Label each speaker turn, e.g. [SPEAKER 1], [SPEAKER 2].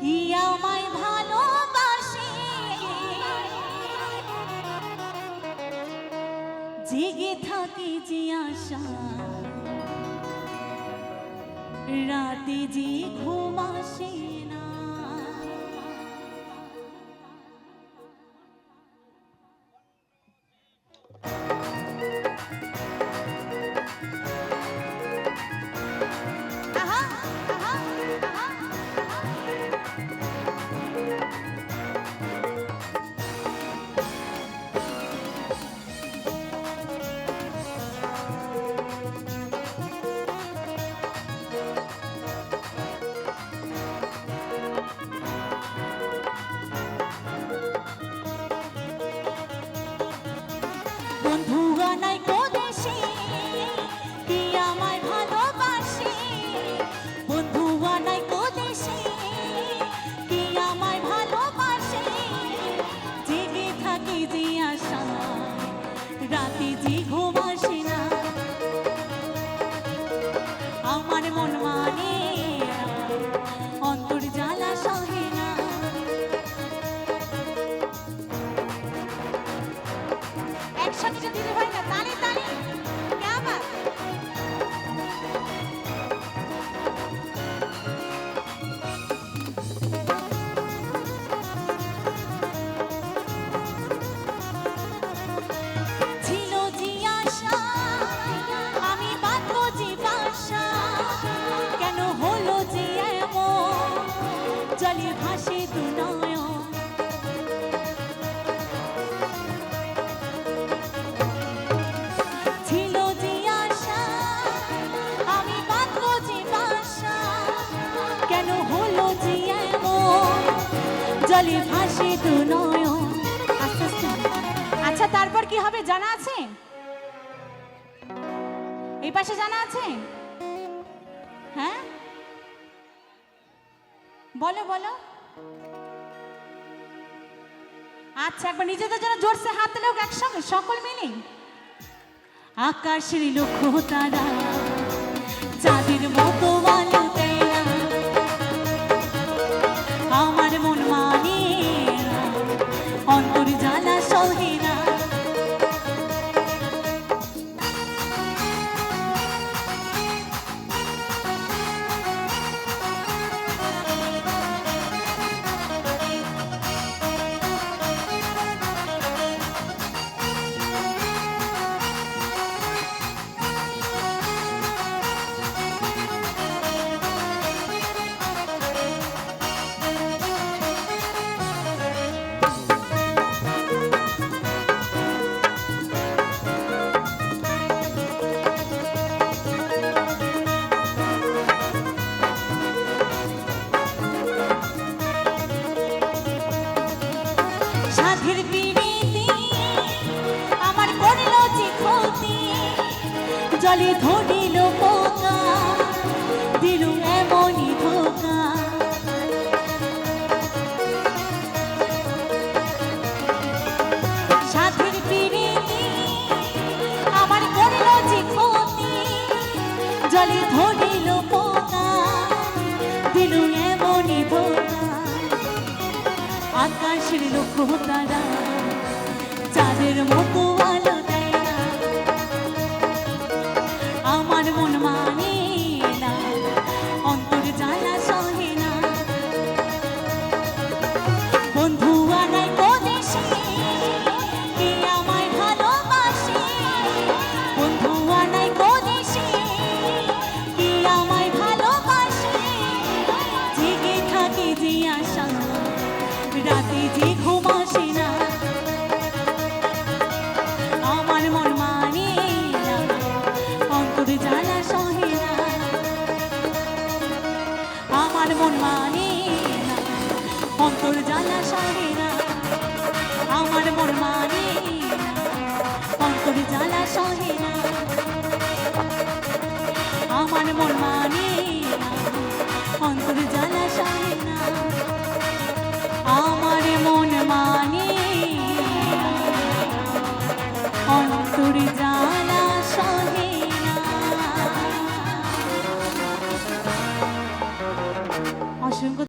[SPEAKER 1] কি আমায় ভালোবাসে জেগে থাকে যে আশা রাতে যে ঘুম আসে না। বন্ধু আনাই কোদেশে কি আমায় ভালোবাসে, বন্ধু আনাই কোদেশে কি আমায় ভালোবাসে জেগে থাকে যে আশা রাতে যে ঘুম আসে না। আমার মন মানে অন্তর জ্বালা সহে না। একসাথে যে দিদি ভাই না তালি তালি क्या बात। ছিল যে আশা আমি বাঁধবো যে বাসা, কেন হলো যে এমন জলে ভাসে দু নয়ন। জলে ভাসে দু নয়ন। আচ্ছা তারপর কি হবে জানা আছে? এই পাশে জানা আছে? হ্যাঁ বলো বলো। আচ্ছা একবার নিজেদের জন্য জোরসে হাত তোলো একসঙ্গে সকল মিলে। আকাশের লক্ষ্য তারা চাঁদের মতো আলো দেয় না, আমার মন মানে অন্তর জ্বালা সহে না। সাধের পিড়িতে আমার করল যে ক্ষতি, জলে ধরিল পোকা দিল এমনই ধোকা। সাধের পিড়িতে আমার করল যে ক্ষতি, জলে ধরিল পোকা দিল এমনই ধোকা। আকাশের লক্ষ্য তারা চাঁদের মতো আলো দেয় না, আমার মন মানে না অন্তর জ্বালা সহে না। বন্ধু আনাই কোদেশে কি আমায় ভালোবাসে, বন্ধু আনাই কোদেশে কি আমায় ভালোবাসে জেগে থাকে যে আশা রাতে যে ঘুম আসে না। আমার মন মানে না অন্তর জ্বালা সহে না, আমার মন মানে না অন্তর জ্বালা সহে না, আমার মন মানে না অন্তর জ্বালা সহে না, আমার মন মানে না অন্তর জ্বালা সহে না, আমার মন মানে অন্তর জ্বালা সহে না। অসংখ্য